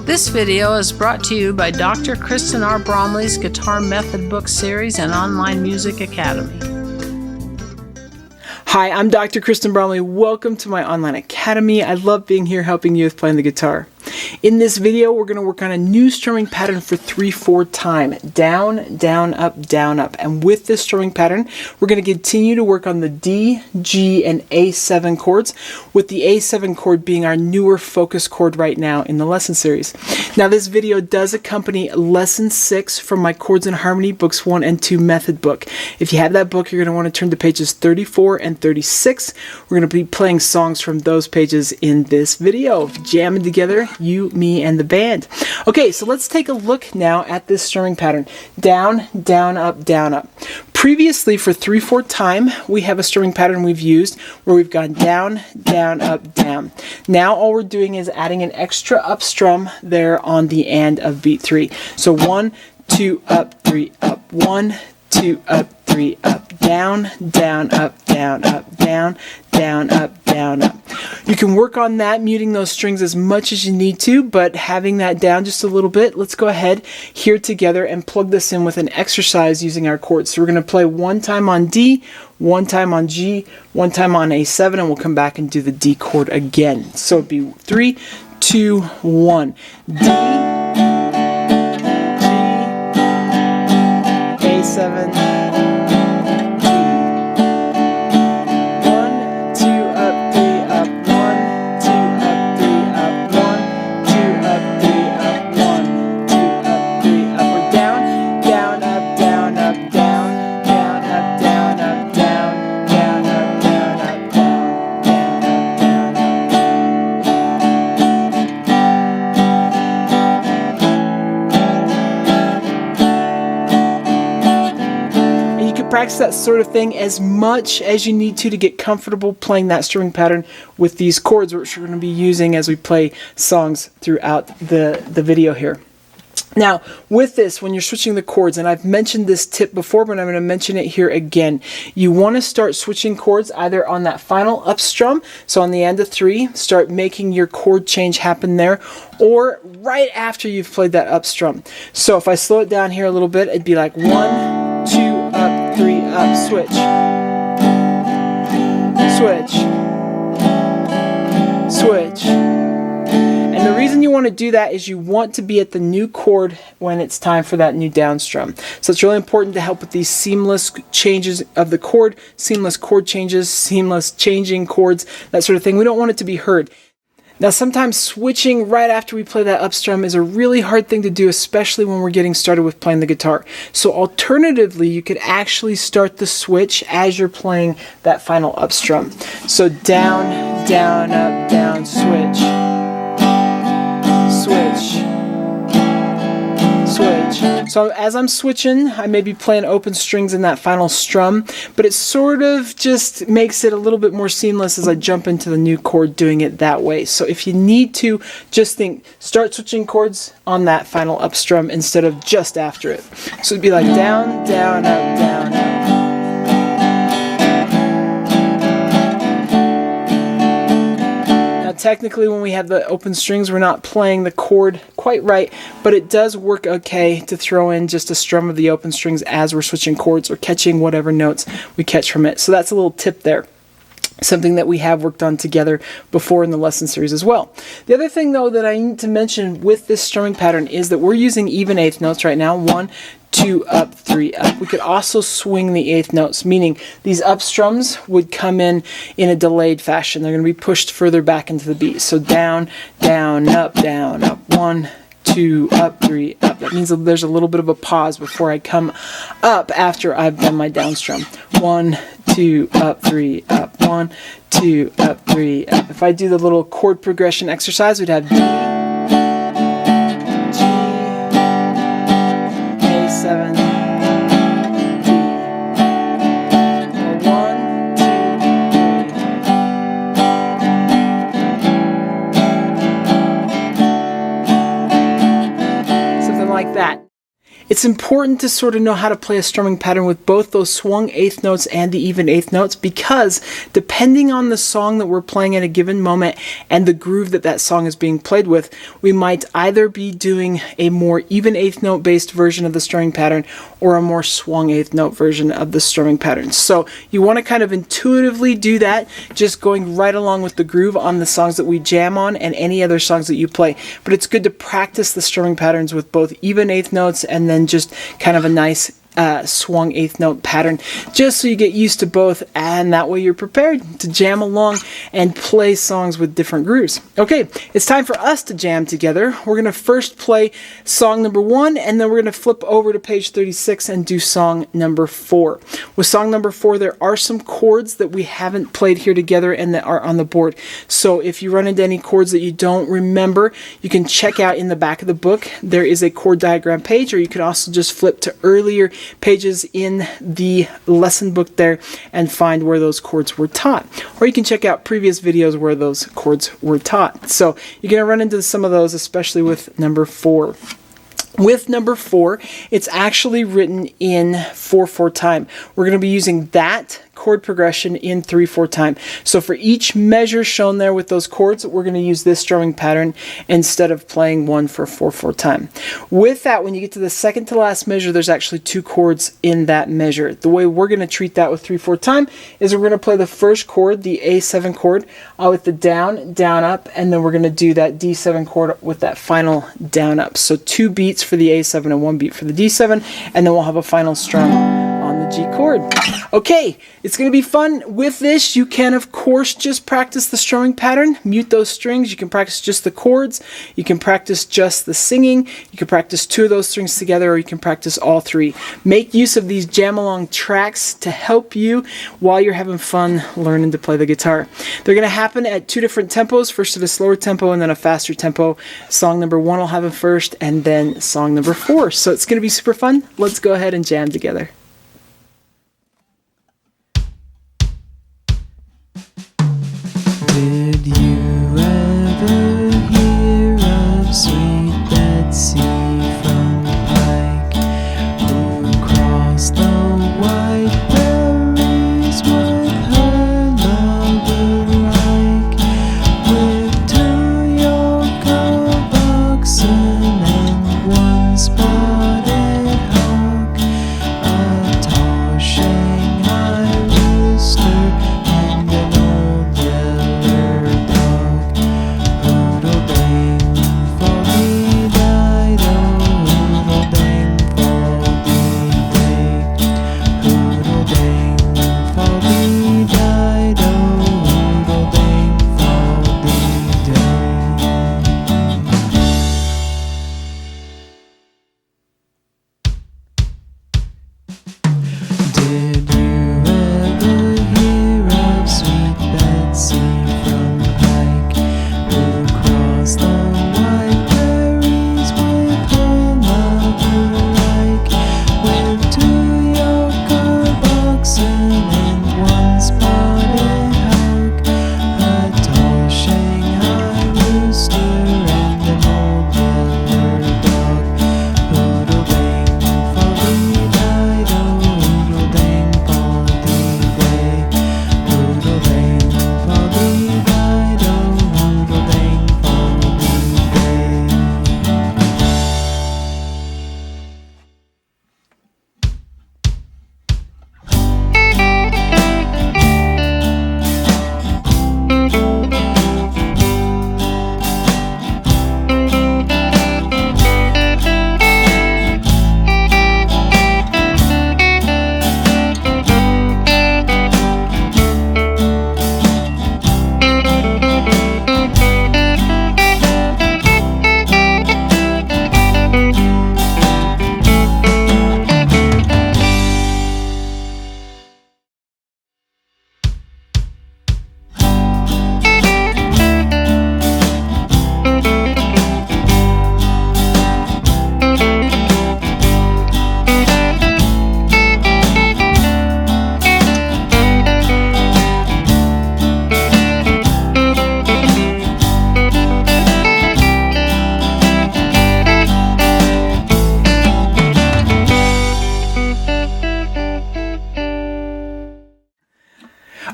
This video is brought to you by Dr. Kristen R. Bromley's Guitar Method Book Series and Online Music Academy. Hi, I'm Dr. Kristen Bromley. Welcome to my online academy. I love being here helping you with playing the guitar. In this video, we're going to work on a new strumming pattern for 3/4 time. Down, down, up, down, up. And with this strumming pattern, we're going to continue to work on the D, G, and A7 chords, with the A7 chord being our newer focus chord right now in the lesson series. Now, this video does accompany Lesson 6 from my Chords and Harmony Books 1 and 2 method book. If you have that book, you're going to want to turn to pages 34 and 36. We're going to be playing songs from those pages in this video, jamming together, you, me, and the band. Okay, so let's take a look now at this strumming pattern. Down, down, up, down, up. Previously, for 3/4 time, we have a strumming pattern we've used where we've gone down, down, up, down. Now all we're doing is adding an extra up strum there on the end of beat 3. So 1, 2, up, 3, up. 1, 2, up, 3, up. Down, down, up, down, up, down, down, up, down, up. You can work on that, muting those strings as much as you need to, but having that down just a little bit. Let's go ahead here together and plug this in with an exercise using our chords. So we're going to play one time on D, one time on G, one time on A7, and we'll come back and do the D chord again. So it'd be 3, 2, 1. D, G, A7, practice that sort of thing as much as you need to get comfortable playing that strumming pattern with these chords, which we're going to be using as we play songs throughout the video here. Now, with this, when you're switching the chords, and I've mentioned this tip before, but I'm going to mention it here again, you want to start switching chords either on that final up strum, so on the end of 3, start making your chord change happen there, or right after you've played that up strum. So if I slow it down here a little bit, it'd be like 1, 2, up, 3, up, switch, switch, switch. And the reason you want to do that is you want to be at the new chord when it's time for that new down strum. So it's really important to help with these seamless changes of the chord, seamless chord changes, seamless changing chords, that sort of thing. We don't want it to be heard. Now, sometimes switching right after we play that up strum is a really hard thing to do, especially when we're getting started with playing the guitar. So alternatively, you could actually start the switch as you're playing that final up strum. So down, down, up, down, switch, switch, switch. So as I'm switching, I may be playing open strings in that final strum, but it sort of just makes it a little bit more seamless as I jump into the new chord doing it that way. So if you need to, just think, start switching chords on that final up strum instead of just after it. So it'd be like down, down, up, down, up. Technically, when we have the open strings, we're not playing the chord quite right, but it does work okay to throw in just a strum of the open strings as we're switching chords or catching whatever notes we catch from it. So that's a little tip there. Something that we have worked on together before in the lesson series as well. The other thing, though, that I need to mention with this strumming pattern is that we're using even eighth notes right now. 1, 2, up, 3, up. We could also swing the eighth notes, meaning these up strums would come in a delayed fashion. They're going to be pushed further back into the beat. So down, down, up, down, up. 1, 2, up, 3, up. That means that there's a little bit of a pause before I come up after I've done my down strum. 1, 2, up, 3, up. 1, 2, up, 3, up. If I do the little chord progression exercise, we'd have D, G, A7, D. 1, 2, 3. Something like that. It's important to sort of know how to play a strumming pattern with both those swung eighth notes and the even eighth notes, because depending on the song that we're playing at a given moment and the groove that that song is being played with, we might either be doing a more even eighth note based version of the strumming pattern or a more swung eighth note version of the strumming pattern. So you want to kind of intuitively do that, just going right along with the groove on the songs that we jam on and any other songs that you play. But it's good to practice the strumming patterns with both even eighth notes and then just kind of a nice swung eighth note pattern, just so you get used to both, and that way you're prepared to jam along and play songs with different grooves. Okay, it's time for us to jam together. We're going to first play song number 1, and then we're going to flip over to page 36 and do song number 4. With song number 4, there are some chords that we haven't played here together and that are on the board. So if you run into any chords that you don't remember, you can check out in the back of the book. There is a chord diagram page, or you can also just flip to earlier pages in the lesson book there and find where those chords were taught. Or you can check out previous videos where those chords were taught. So you're going to run into some of those, especially with number 4. With number 4, it's actually written in 4/4 time. We're going to be using that chord progression in 3/4 time. So for each measure shown there with those chords, we're going to use this strumming pattern instead of playing one for 4/4 time. With that, when you get to the second to last measure, there's actually 2 chords in that measure. The way we're going to treat that with 3/4 time is we're going to play the first chord, the A7 chord, with the down, down, up, and then we're going to do that D7 chord with that final down, up. So 2 beats for the A7 and 1 beat for the D7, and then we'll have a final strum on the G chord. Okay, it's going to be fun. With this, you can, of course, just practice the strumming pattern, mute those strings. You can practice just the chords. You can practice just the singing. You can practice 2 of those strings together, or you can practice all 3. Make use of these jam-along tracks to help you while you're having fun learning to play the guitar. They're going to happen at 2 different tempos, first at a slower tempo and then a faster tempo. Song number 1 will happen first, and then song number 4. So it's going to be super fun. Let's go ahead and jam together. Did you ever hear of sweet Betsey from Pike, who crossed the white berries with her lover like, with 2 yoke of oxen and 1 spotted hawk, a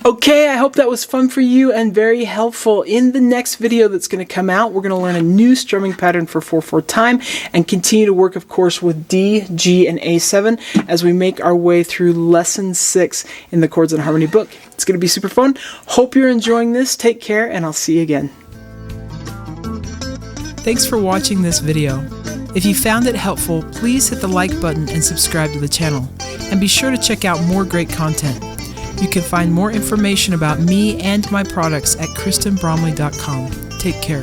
Okay, I hope that was fun for you and very helpful. In the next video that's going to come out, we're going to learn a new strumming pattern for 4/4 time and continue to work, of course, with D, G, and A7 as we make our way through lesson 6 in the Chords and Harmony book. It's going to be super fun. Hope you're enjoying this. Take care, and I'll see you again. Thanks for watching this video. If you found it helpful, please hit the like button and subscribe to the channel. And be sure to check out more great content. You can find more information about me and my products at kristenbromley.com. Take care.